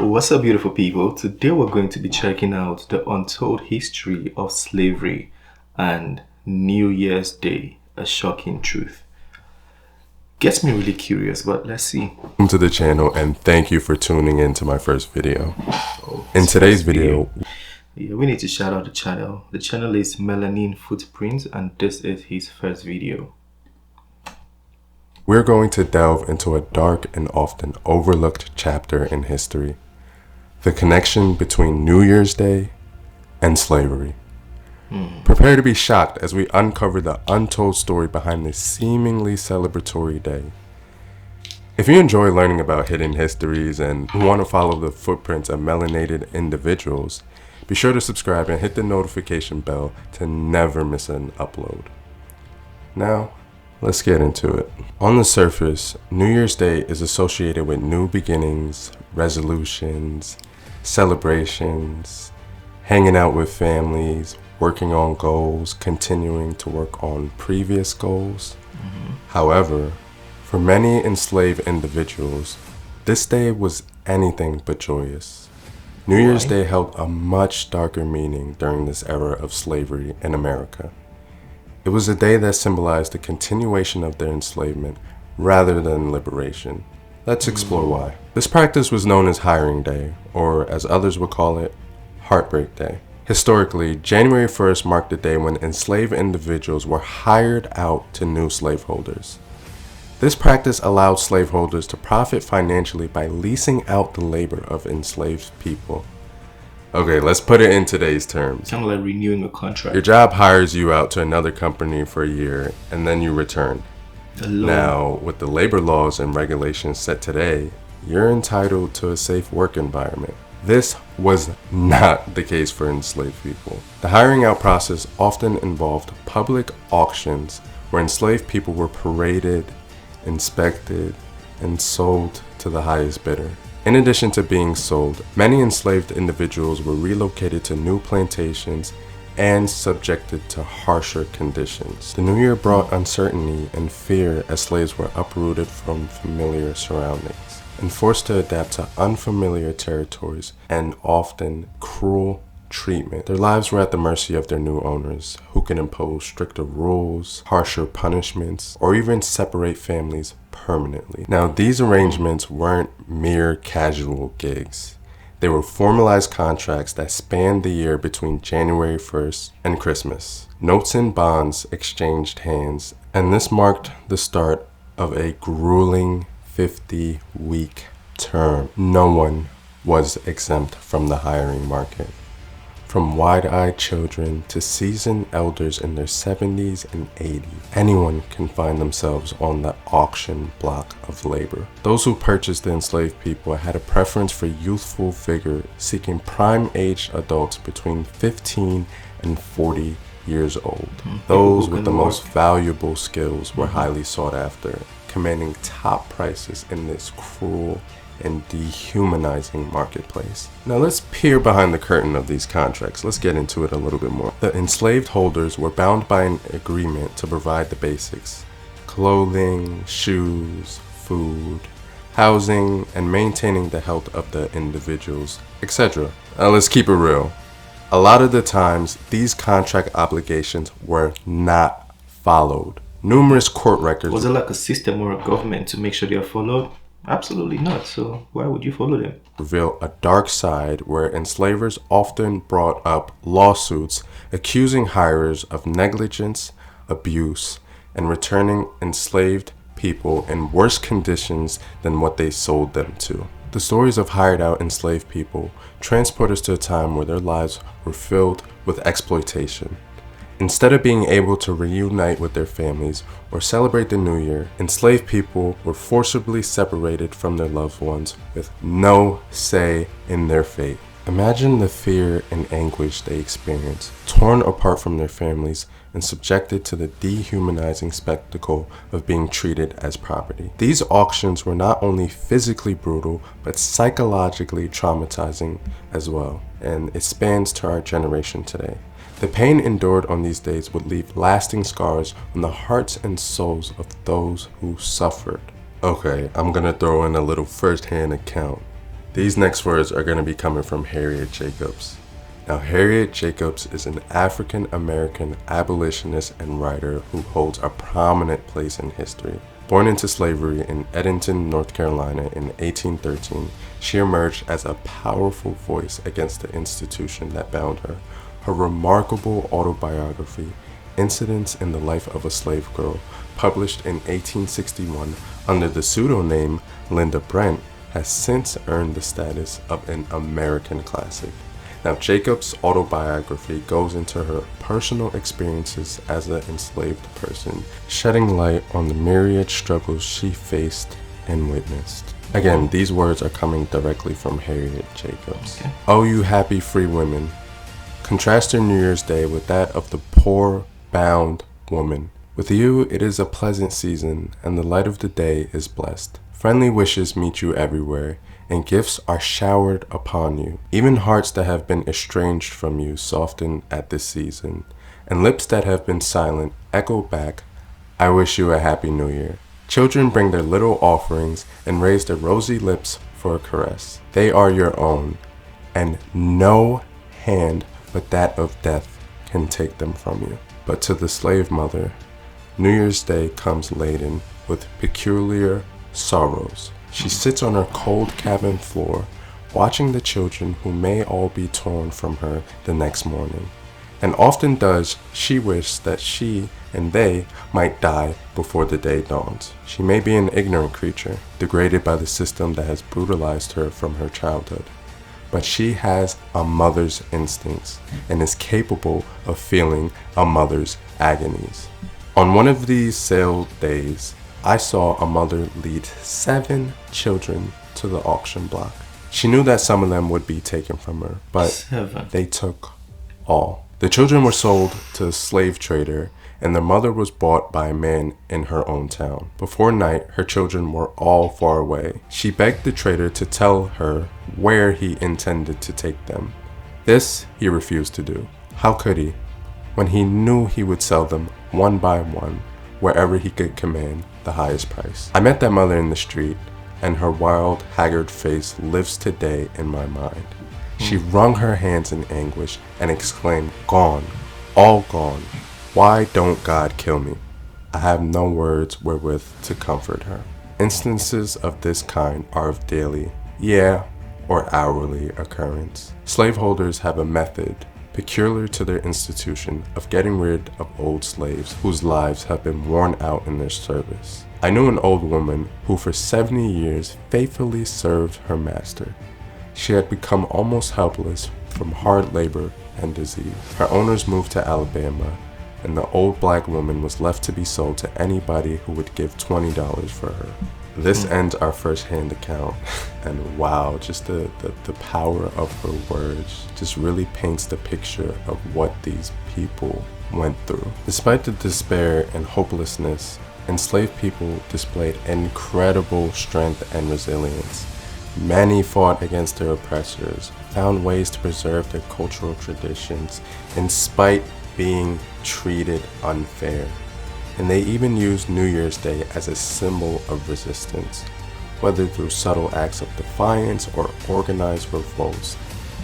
What's up, beautiful people? Today we're going to be checking out the untold history of slavery and New Year's Day, a shocking truth. Gets me really curious, but let's see. Welcome to the channel and thank you for tuning in to my first video. In today's video, we need to shout out the channel. The channel is Melanin Footprints and this is his first video. we're going to delve into a dark and often overlooked chapter in history. The connection between New Year's Day and slavery. Prepare to be shocked as we uncover the untold story behind this seemingly celebratory day. If you enjoy learning about hidden histories and want to follow the footprints of melanated individuals, be sure to subscribe and hit the notification bell to never miss an upload. Now, let's get into it. On the surface, New Year's Day is associated with new beginnings, resolutions, celebrations, hanging out with families, working on goals, continuing to work on previous goals. However, for many enslaved individuals, this day was anything but joyous. New Year's Day held a much darker meaning during this era of slavery in America. It was a day that symbolized the continuation of their enslavement rather than liberation. Let's explore why. This practice was known as Hiring Day, or as others would call it, Heartbreak Day. Historically, January 1st marked the day when enslaved individuals were hired out to new slaveholders. This practice allowed slaveholders to profit financially by leasing out the labor of enslaved people. Okay, let's put it in today's terms. Kind of like renewing a contract. Your job hires you out to another company for a year and then you return. Now, with the labor laws and regulations set today, you're entitled to a safe work environment. This was not the case for enslaved people. The hiring out process often involved public auctions where enslaved people were paraded, inspected, and sold to the highest bidder. In addition to being sold, many enslaved individuals were relocated to new plantations and subjected to harsher conditions. The new year brought uncertainty and fear as slaves were uprooted from familiar surroundings and forced to adapt to unfamiliar territories and often cruel treatment. Their lives were at the mercy of their new owners, who could impose stricter rules, harsher punishments, or even separate families permanently. Now, these arrangements weren't mere casual gigs. They were formalized contracts that spanned the year between January 1st and Christmas. Notes and bonds exchanged hands, and this marked the start of a grueling 50-week term. No one was exempt from the hiring market. From wide-eyed children to seasoned elders in their 70s and 80s, anyone can find themselves on the auction block of labor. Those who purchased the enslaved people had a preference for youthful vigor, seeking prime-aged adults between 15 and 40 years old. Those with the most valuable skills were highly sought after, commanding top prices in this cruel and dehumanizing marketplace. Now let's peer behind the curtain of these contracts. Let's get into it a little bit more. The enslaved holders were bound by an agreement to provide the basics: clothing, shoes, food, housing, and maintaining the health of the individuals, etc. Now let's keep it real. A lot of the times, these contract obligations were not followed. Numerous court records. Was it like a system or a government to make sure they are followed? Absolutely not. So why would you follow them? Reveal a dark side where enslavers often brought up lawsuits accusing hirers of negligence, abuse, and returning enslaved people in worse conditions than what they sold them to. The stories of hired out enslaved people transport us to a time where their lives were filled with exploitation. Instead of being able to reunite with their families or celebrate the new year, enslaved people were forcibly separated from their loved ones with no say in their fate. Imagine the fear and anguish they experienced, torn apart from their families and subjected to the dehumanizing spectacle of being treated as property. These auctions were not only physically brutal, but psychologically traumatizing as well, and it spans to our generation today. The pain endured on these days would leave lasting scars on the hearts and souls of those who suffered. Okay, I'm gonna throw in a little first-hand account. These next words are going to be coming from Harriet Jacobs. Now, Harriet Jacobs is an African-American abolitionist and writer who holds a prominent place in history. Born into slavery in Edenton, North Carolina in 1813, she emerged as a powerful voice against the institution that bound her. Her remarkable autobiography, Incidents in the Life of a Slave Girl, published in 1861 under the pseudonym Linda Brent, has since earned the status of an American classic. Now, Jacobs' autobiography goes into her personal experiences as an enslaved person, shedding light on the myriad struggles she faced and witnessed. Again, these words are coming directly from Harriet Jacobs. Okay. Oh, you happy free women. Contrast your New Year's Day with that of the poor, bound woman. With you, it is a pleasant season, and the light of the day is blessed. Friendly wishes meet you everywhere, and gifts are showered upon you. Even hearts that have been estranged from you soften at this season, and lips that have been silent echo back, I wish you a happy new year. Children bring their little offerings and raise their rosy lips for a caress. They are your own, and no hand but that of death can take them from you. But to the slave mother, New Year's Day comes laden with peculiar sorrows. She sits on her cold cabin floor, watching the children who may all be torn from her the next morning. And often does she wish that she and they might die before the day dawns. She may be an ignorant creature, degraded by the system that has brutalized her from her childhood. But she has a mother's instincts and is capable of feeling a mother's agonies. On one of these sale days, I saw a mother lead 7 children to the auction block. She knew that some of them would be taken from her, but 7. they took all. The children were sold to a slave trader, and their mother was bought by a man in her own town. Before night, her children were all far away. She begged the trader to tell her where he intended to take them. This he refused to do. How could he, when he knew he would sell them one by one, wherever he could command the highest price? I met that mother in the street, and her wild, haggard face lives today in my mind. She wrung her hands in anguish and exclaimed, "Gone, all gone. Why don't God kill me?" I have no words wherewith to comfort her. Instances of this kind are of daily, or hourly occurrence. Slaveholders have a method peculiar to their institution of getting rid of old slaves whose lives have been worn out in their service. I knew an old woman who for 70 years faithfully served her master. She had become almost helpless from hard labor and disease. Her owners moved to Alabama, and the old black woman was left to be sold to anybody who would give $20 for her. This ends our first-hand account, and wow, just the power of her words just really paints the picture of what these people went through. Despite the despair and hopelessness, enslaved people displayed incredible strength and resilience. Many fought against their oppressors, found ways to preserve their cultural traditions in spite being treated unfair. And they even used New Year's Day as a symbol of resistance, whether through subtle acts of defiance or organized revolts.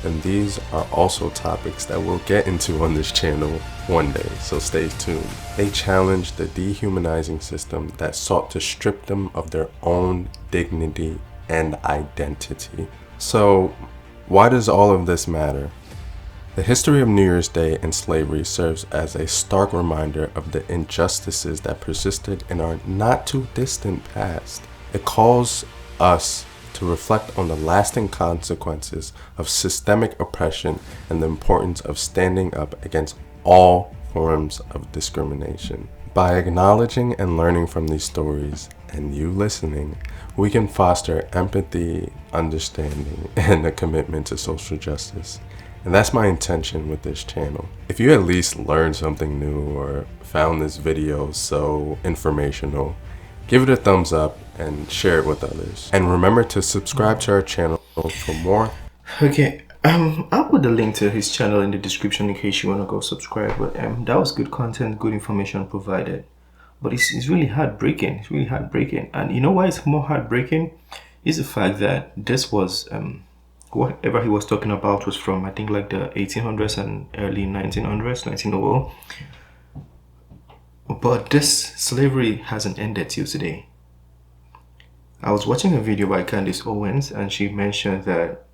And these are also topics that we'll get into on this channel one day, so stay tuned. They challenged the dehumanizing system that sought to strip them of their own dignity and identity. So, why does all of this matter? The history of New Year's Day and slavery serves as a stark reminder of the injustices that persisted in our not too distant past. It calls us to reflect on the lasting consequences of systemic oppression and the importance of standing up against all forms of discrimination. By acknowledging and learning from these stories, and you listening, we can foster empathy, understanding, and a commitment to social justice. And that's my intention with this channel. If you at least learned something new or found this video so informational, give it a thumbs up and share it with others. And remember to subscribe to our channel for more. Okay, I'll put the link to his channel in the description in case you want to go subscribe. But that was good content, good information provided. But it's really heartbreaking. It's really heartbreaking. And you know why it's more heartbreaking? is the fact that this was whatever he was talking about was from, I think, like the 1800s and early 1900s, 1900. But this slavery hasn't ended till today. I was watching a video by Candace Owens, and she mentioned that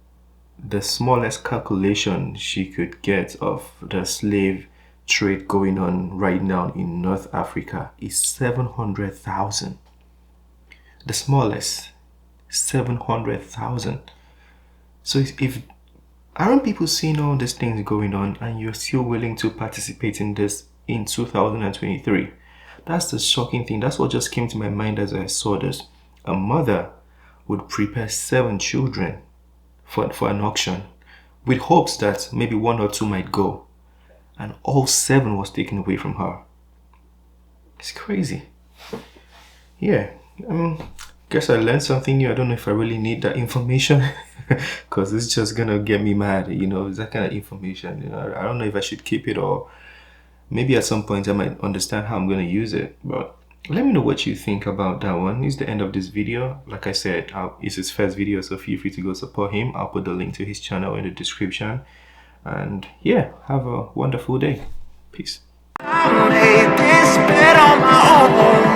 the smallest calculation she could get of the slave trade going on right now in North Africa is 700,000. The smallest, 700,000. So if aren't people seeing all these things going on and you're still willing to participate in this in 2023? That's the shocking thing. That's what just came to my mind as I saw this. A mother would prepare 7 children for an auction with hopes that maybe 1 or 2 might go, and all 7 was taken away from her. It's crazy. Yeah, guess I learned something new. I don't know if I really need that information because it's just gonna get me mad, it's that kind of information. I don't know if I should keep it, or maybe at some point I might understand how I'm gonna use it. But let me know what you think about that one. It's the end of this video. Like I said, it's his first video, so feel free to go support him. I'll put the link to his channel in the description. And yeah, have a wonderful day. Peace. I made this bed on my own.